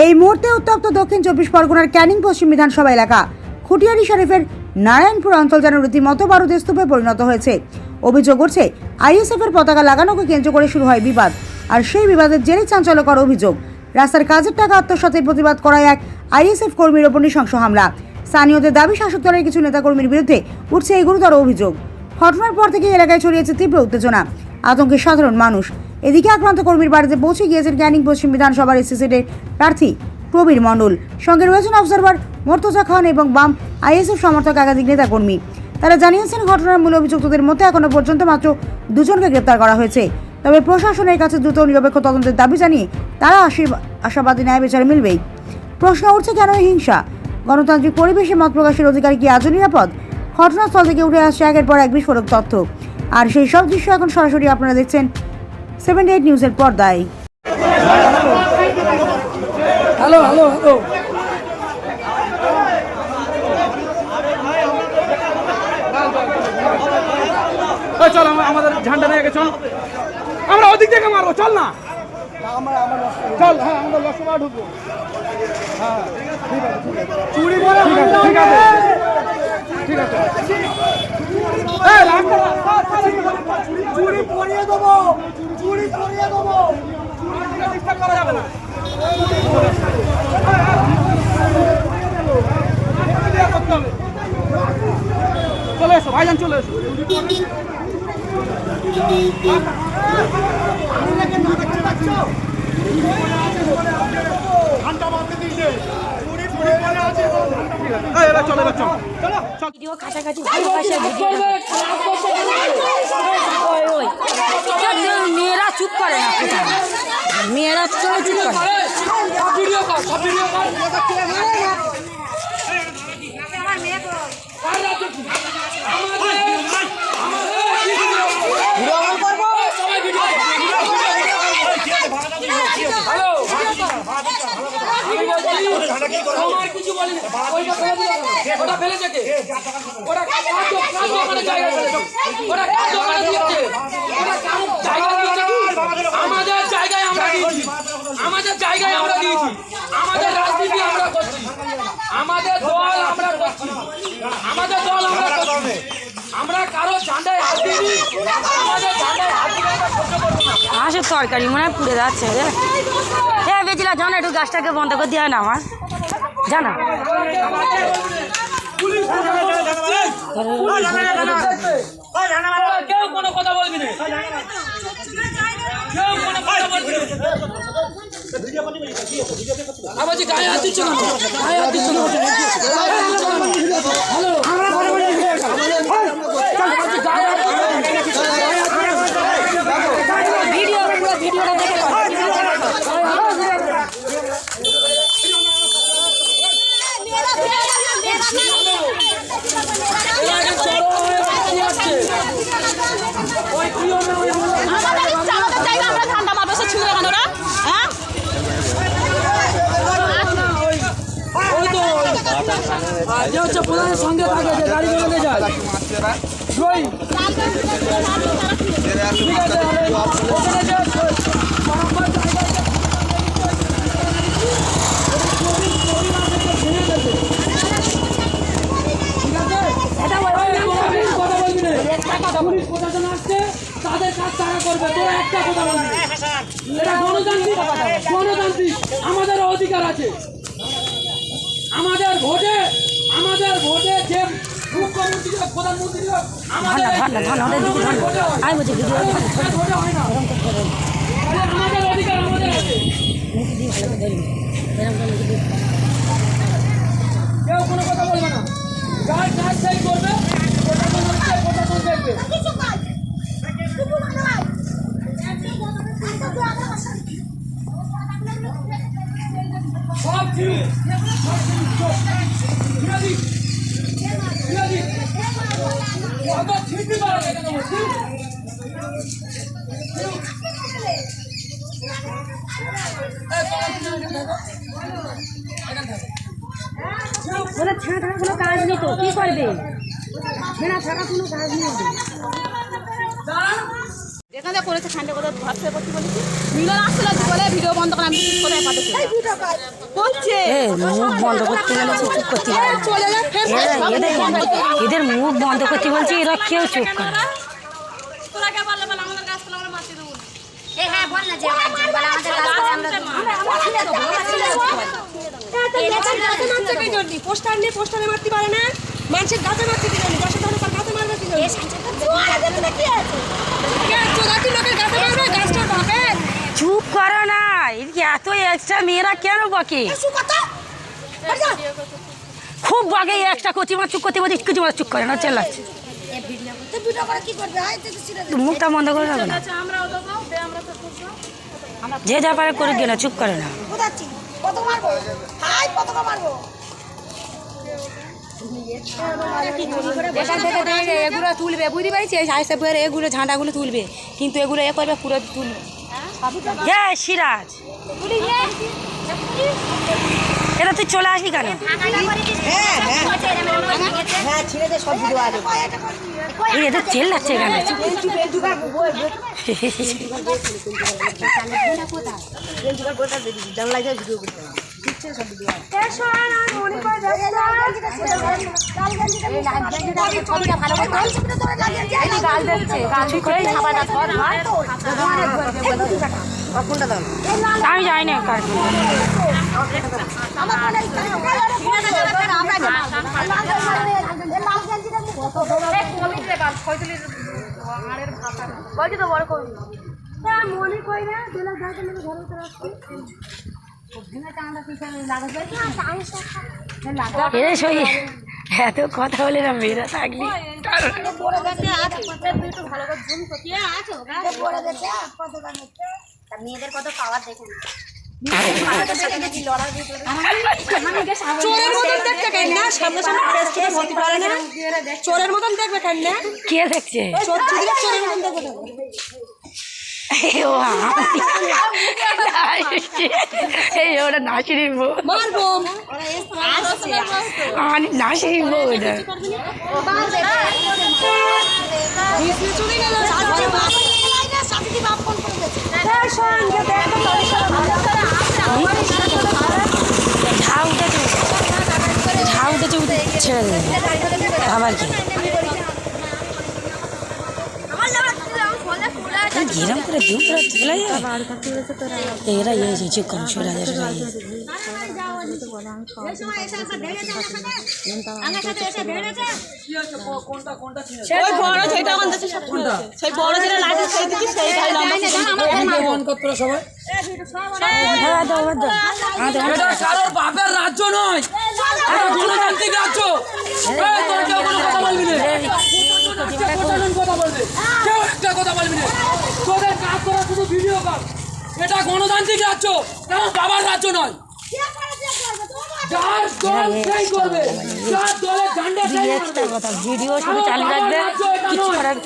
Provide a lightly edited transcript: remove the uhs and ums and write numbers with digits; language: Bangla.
এই মুহূর্তে উত্তপ্ত দক্ষিণ 24 পরগনার ক্যানিং পশ্চিম বিধানসভা এলাকা। খুটিয়ারি শরীফের নারায়ণপুর অঞ্চল যেন রীতিমতো বারুদের স্তূপে পরিণত হয়েছে। অভিযোগ উঠছে আইএসএফ এর পতাকা লাগানোকে কেন্দ্র করে শুরু হয় বিবাদ, আর সেই বিবাদের জেরে চাঞ্চল্যকর অভিযোগ রাস্তার কাজের টাকা আত্মসাতের প্রতিবাদ করায় এক আইএসএফ কর্মীর ওপর নৃশংস হামলা। স্থানীয়দের দাবি শাসক দলের কিছু নেতাকর্মীর বিরুদ্ধে উঠছে এই গুরুতর অভিযোগ। ঘটনার পর থেকে এলাকায় ছড়িয়েছে তীব্র উত্তেজনা, আতঙ্কে সাধারণ মানুষ। এদিকে আক্রান্ত কর্মীর বাড়িতে পৌঁছে গিয়েছেন ক্যানিং পশ্চিম বিধানসভার এসসি সিটের প্রার্থী প্রবীর মণ্ডল, সঙ্গে রয়েছেন অবজারভার মোর্তজা খান এবং বাম আইএসএফ সমর্থক একাধিক নেতাকর্মী। তারা জানিয়েছেন ঘটনার মূল অভিযুক্তদের মধ্যে এখনো পর্যন্ত মাত্র 2 জনকে গ্রেপ্তার করা হয়েছে। তবে প্রশাসনের কাছে দ্রুত নিরপেক্ষ তদন্তের দাবি জানিয়ে তারা আশাবাদী ন্যায় বিচার মিলবেই। প্রশ্ন উঠছে, কেন এই হিংসা? গণতান্ত্রিক পরিবেশে মত প্রকাশের অধিকার কি আজও নিরাপদ? ঘটনাস্থল থেকে উঠে আসছে একের পর এক বিস্ফোরক তথ্য, আর সেই সব দৃশ্য এখন সরাসরি আপনারা দেখছেন 78 নিউজের পর্দায়। হ্যালো হ্যালো হ্যালো চল, আমাদের ঝান্ডা নিয়ে গেছ, আমরা ওদিক থেকে মারবো, চল না চল। হ্যাঁ, আমরা লোকসভা ঢুকবো। হ্যাঁ চুরি করে, ঠিক আছে ঠিক আছে, চুরি পরিয়ে দেবো, চুরি পরিয়ে দেবো, ডিস্টার্ব করা যাবে না। চলে এসো ভাইজান, চলে এসো। মেয়েরা চুপ করে না, মেয়েরা চুপ করে। কিছু বলি ওটা ফেলে থেকে ওটা আমাদের জায়গায় আমরা দিয়েছি, আমাদের জায়গায় আমরা দিয়েছি, আমাদের রাজনীতি আমরা করছি, আমাদের দল আমরা করছি, আমাদের দল আমরা করছি। আমরা কারো ঝান্ডায় হাত দিইনি, আমাদের ঝান্ডায় হাত দিলে আমরা সহ্য করবো না। হাঁসের তরকারি মনে হয় পুড়ে যাচ্ছে। হ্যাঁ বেছিলাম, জানা একটু গাছটাকে বন্ধ করে দেওয়া না আমার জানা। কেউ কোনো কথা বলবি না, কেউ কোনো কথা বলবি না। আবার যে গায়ে হাত দিচ্ছ না, গায়ে হাত দিচ্ছ না। যে হচ্ছে প্রধানের সঙ্গে থাকে, যে গাড়ি চলে যায় ঠিক আছে। পুলিশ প্রশাসন আসছে, তাদের কাজ তারা করবে, তোরা একটা কথা বলবি। এটা গণতান্ত্রিক, গণতান্ত্রিক আমাদের অধিকার আছে। আমাদের ভোটে যে মুখ্যমন্ত্রী প্রধানমন্ত্রী আমাদের অধিকার আমাদের আছে। কেউ কোনো কথা বলবে না, যার কাজ সেই করবে, প্রশাসন হচ্ছে, প্রশাসন দেখবে। সব ঠিক বলে ছাড়া থাকা কোনো কাজ নেই, তো কি করবে? ছাড়া থাকা কোনো কাজ নেই। এখানে করেছে খান্ডে কোথাও ভাবতে করতে বলেছি মিলন আসছিল বলে ভিডিও বন্ধ করে আমি কোথায় পাঠাচ্ছি করছে মুখ বন্ধ করতে গেলে চুপ করতে পারে না। চলে যায় এদের মুখ বন্ধ করতে বলছি, এরা কেউ চুপ করে না। তোরা কে বললে বলে আমাদের গাছ তোলা আমরা মাটি দেবো হ্যাঁ বল না যে একজন বলে আমাদের গাছ পোস্টার নিয়ে পোস্টারে মারতে পারে না মানুষের গাছে মারতে দিল গাছে ধরে গাছে মারবে কি লোকের গাছে মারবে গাছটা পাবে চুপ করো না, এদিকে এত এক্সট্রা মেয়েরা কেন বকে? খুব বকে এক্সট্রা কচি মাছ চুপ করতে বলছি, কিছু মাছ চুপ করে না, চেল্লাচ্ছে। মুখটা বন্ধ করে রাখো না, যে যা পারে করে গেলে চুপ করে না। এগুলো তুলবে বুঝতে পারছি আইসে পরে এগুলো ঝাঁটাগুলো তুলবে কিন্তু এগুলো এ করবে পুরো তুলবে হ্যাঁ সিরাজ, এটা তুই চলে আসবি কেন? এদের চেল্লাচ্ছে কেন? আমি যাই না এত কথা বলে না মেয়েরা থাকলি মেয়েদের কত পাওয়ার দেখে না চোরের মতন দেখবে কেন না কে দেখছে? ওটা নাসিরির বউ, নাসিরির বউ ওটা। ঝাউ উঠেছে ছেড়ে দেবে আবার কি গেরাম করে দুধ তোলা এরা ইয়েছে চুপ করো সোজা কারোর বাপের রাজ্য নয়, গণতান্ত্রিক রাজ্য। কথা বলবি না, কথা বলবে কেউ একটা কথা বলবি না, তোদের কাজ করা শুধু ভিডিও কর। এটা গণতান্ত্রিক রাজ্য, কারণ বাবার রাজ্য নয়। যার দল সেই করবে, যার দলের ঝান্ডা সেই করবে। ভিডিও শুধু চালু রাখবে, কিছু করার